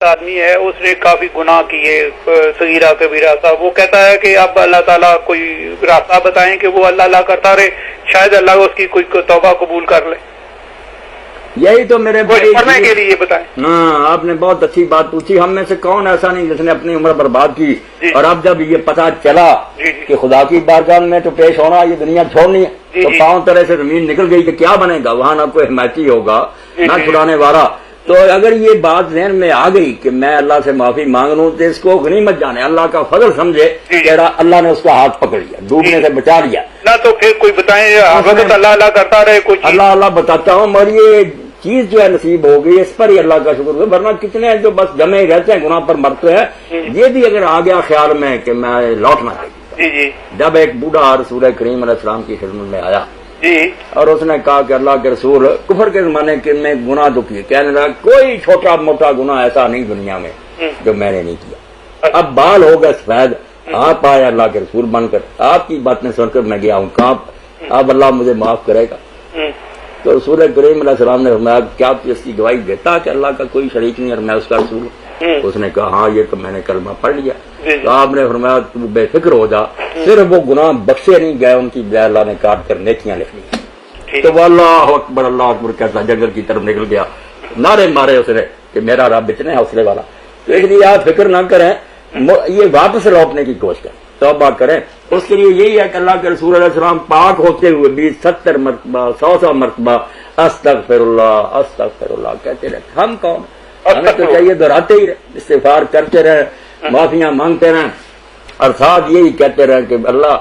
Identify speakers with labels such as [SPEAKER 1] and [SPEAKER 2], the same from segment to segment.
[SPEAKER 1] آدمی ہے اس نے کافی گناہ کیے صغیرہ کبیرہ صاحب، وہ کہتا ہے کہ اب اللہ تعالیٰ کوئی راستہ بتائیں کہ وہ اللہ کرتا رہے، شاید اللہ اس کی کوئی توبہ قبول کر لے۔
[SPEAKER 2] یہی تو میرے بھائی
[SPEAKER 1] پڑھنے کے لیے بتائیں۔
[SPEAKER 2] ہاں، آپ نے بہت اچھی بات پوچھی۔ ہم میں سے کون ایسا نہیں جس نے اپنی عمر برباد کی اور اب جب یہ پتہ چلا کہ خدا کی بارگاہ میں تو پیش ہونا، یہ دنیا چھوڑنی ہے، تو پاؤں طرح سے زمین نکل گئی کہ کیا بنے گا، وہاں نہ کوئی حمایتی ہوگا نہ چھڑانے والا۔ تو اگر یہ بات ذہن میں آ گئی کہ میں اللہ سے معافی مانگ لوں تو اس کو غنیمت جانے، اللہ کا فضل سمجھے کہ اللہ نے اس کا ہاتھ پکڑ لیا، ڈوبنے سے بچا لیا۔
[SPEAKER 1] نہ تو پھر کوئی بتائیں وقت اللہ کرتا رہے، کوئی
[SPEAKER 2] اللہ بتاتا ہوں، اور یہ چیز جو ہے نصیب ہو گئی، اس پر ہی اللہ کا شکر ہے۔ ورنہ کتنے ہیں جو بس جمے ہی رہتے ہیں، گناہ پر مرتے ہیں۔ یہ بھی اگر آ گیا خیال میں کہ میں لوٹنا چاہیے، جب ایک بوڑھا رسول کریم علیہ السلام کی خدمت میں آیا اور اس نے کہا کہ اللہ کے رسول، کفر کے زمانے کے میں گناہ تو کیے، کہنے لگا کوئی چھوٹا موٹا گناہ ایسا نہیں دنیا میں جو میں نے نہیں کیا۔ اب بال ہو گئے سفید، آپ آئے اللہ کے رسول بن کر، آپ کی باتیں سن کر میں گیا ہوں کہاں، اب اللہ مجھے معاف کرے گا؟ تو رسول کریم علیہ السلام نے فرمایا کیا آپ اس کی گواہی دیتا کہ اللہ کا کوئی شریک نہیں اور میں اس کا رسول ہوں؟ اس نے کہا ہاں، یہ تو میں نے کلمہ پڑھ لیا۔ تو آپ نے فرمایا تو بے فکر ہو جا، صرف وہ گناہ بخشے نہیں گئے، ان کی بجائے اللہ نے کاٹ کر نیکیاں لکھ لی۔ تو وہ اللہ اکبر کہتا جنگل کی طرف نکل گیا، نعرے مارے اس نے کہ میرا رب اتنے حوصلے والا۔ تو اس لیے آپ فکر نہ کریں، یہ واپس لوٹنے کی کوشش کریں، توبہ کریں۔ اس کے لیے یہی ہے کہ اللہ کے رسول علیہ السلام پاک ہوتے ہوئے بھی 70 مرتبہ 100 مرتبہ استغفر اللہ کہتے رہے۔ ہم کون؟ ہمیں تو چاہیے دہراتے ہی رہے، استغفار کرتے رہے، معافیاں مانگتے رہیں، اور ساتھ یہی کہتے رہے کہ اللہ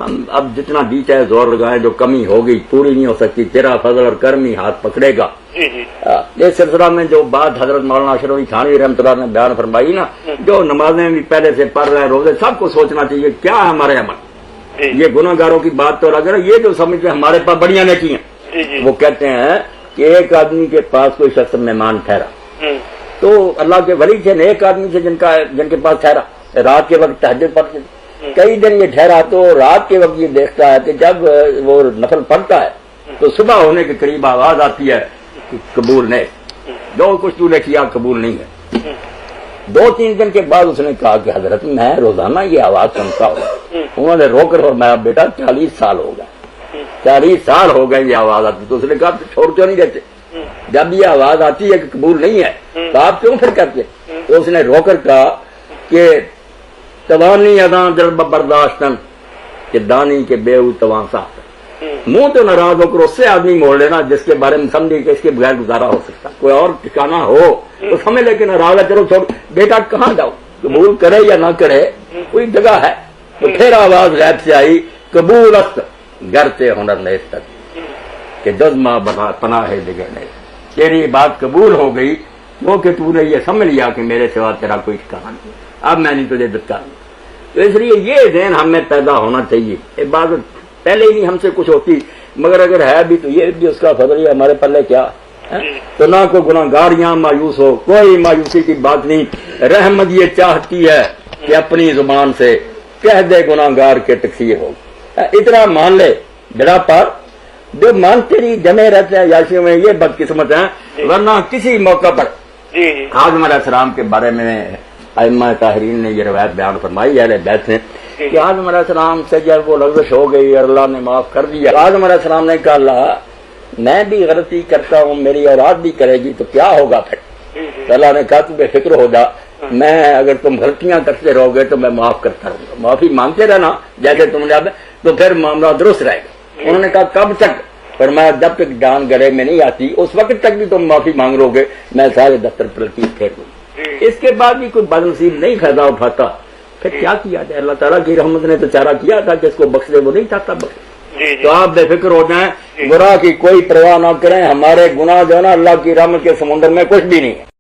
[SPEAKER 2] ہم اب جتنا بھی چاہے زور لگائیں، جو کمی ہوگی پوری نہیں ہو سکتی، تیرا فضل اور کرم ہی ہاتھ پکڑے گا۔ اس سلسلہ میں جو بات حضرت مولانا اشرف علی تھانوی رحمۃ اللہ نے بیان فرمائی نا، جو نمازیں بھی پہلے سے پڑھ رہے ہیں، روزے، سب کو سوچنا چاہیے کیا ہے ہمارے عمل۔ یہ گناہ گاروں کی بات تو لگ رہا ہے، یہ جو سمجھتے ہیں ہمارے پاس بڑیاں نیکی ہیں، وہ کہتے ہیں کہ ایک آدمی کے پاس کوئی شخص مہمان ٹھہرا، تو اللہ کے ولی تھے، ایک آدمی سے جن کے پاس ٹھہرا، رات کے وقت تہجد پڑھتے، کئی دن یہ ٹھہرا، تو رات کے وقت یہ دیکھتا ہے کہ جب وہ نفل پڑھتا ہے تو صبح ہونے کے قریب آواز آتی ہے کہ قبول نہیں، جو کچھ تو نے کیا قبول نہیں ہے۔ 2-3 دن کے بعد اس نے کہا کہ حضرت میں روزانہ یہ آواز سنتا ہوں۔ انہوں نے رو کر فرمایا بیٹا 40 سال ہو گئے، 40 سال ہو گئے یہ آواز آتی۔ تو اس نے کہا چھوڑ کیوں نہیں دیتے؟ جب یہ آواز آتی ہے کہ قبول نہیں ہے تو آپ کیوں پھر کرتے؟ تو اس نے رو کر کہا کہ توانی اداں دل برداشتن کہ دانی کے بے تواں ساتھ، منہ تو ناراض ہو کر اس سے آدمی موڑ لینا جس کے بارے میں سمجھے کہ اس کے بغیر گزارا ہو سکتا، کوئی اور ٹھکانا ہو تو سمجھ لے کہ ناراض ہے، چلو چھوڑ بیٹا کہاں جاؤ، قبول کرے یا نہ کرے کوئی جگہ ہے۔ تو پھر آواز غیب سے آئی قبول است گھر سے ہنر نیست کہ جز ماں بنا پناہ دیگر نہیں، تیری بات قبول ہو گئی کیونکہ تو نے یہ سمجھ لیا کہ میرے سوا تیرا کوئی ٹھکانا نہیں، اب میں نہیں تجھے دتکاروں۔ تو اس لیے یہ ذہن ہمیں پیدا ہونا چاہیے۔ عبادت پہلے ہی نہیں ہم سے کچھ ہوتی، مگر اگر ہے بھی تو یہ بھی اس کا فضل ہے، ہمارے پلے کیا ہے؟ تو نہ کوئی گناہ گار یہاں مایوس ہو، کوئی مایوسی کی بات نہیں۔ رحمت یہ چاہتی ہے کہ اپنی زبان سے کہہ دے گناہ گار کے تکفیر ہو، اتنا مان لے بڑا پار۔ جو مانتے نہیں جمے رہتے ہیں یاشیوں میں، یہ بدقسمت ہیں، ورنہ کسی موقع پر آدم علیہ السلام کے بارے میں ائمہ طاہرین نے یہ روایت بیان فرمائی، اہل بیت نے، کہ آدم علیہ السلام سے جب وہ لغزش ہو گئی اور اللہ نے معاف کر دیا، آدم علیہ السلام نے کہا اللہ میں بھی غلطی کرتا ہوں، میری اولاد بھی کرے گی تو کیا ہوگا پھر؟ تو اللہ نے کہا تو بے فکر ہو جا، میں اگر تم غلطیاں کرتے رہو گے تو میں معاف کرتا رہوں گا، معافی مانگتے رہنا جیسے تم نے اب، تو پھر معاملہ درست رہے گا۔ انہوں نے کہا کب تک؟ فرمایا جب تک جان گلے میں نہیں آتی اس وقت تک بھی تم معافی مانگ لو گے، میں سارے دفتر پر لکیر پھیر دوں۔ اس کے بعد بھی کوئی بدنصیب نہیں فائدہ اٹھاتا، پھر کیا کیا جائے؟ اللہ تعالیٰ کی رحمت نے تو چارہ کیا تھا کہ اس کو بخش دے، وہ نہیں چاہتا بخش۔ تو آپ بے فکر ہو جائیں، گناہ کی کوئی پرواہ نہ کریں، ہمارے گناہ جو ہے نا اللہ کی رحمت کے سمندر میں کچھ بھی نہیں ہے۔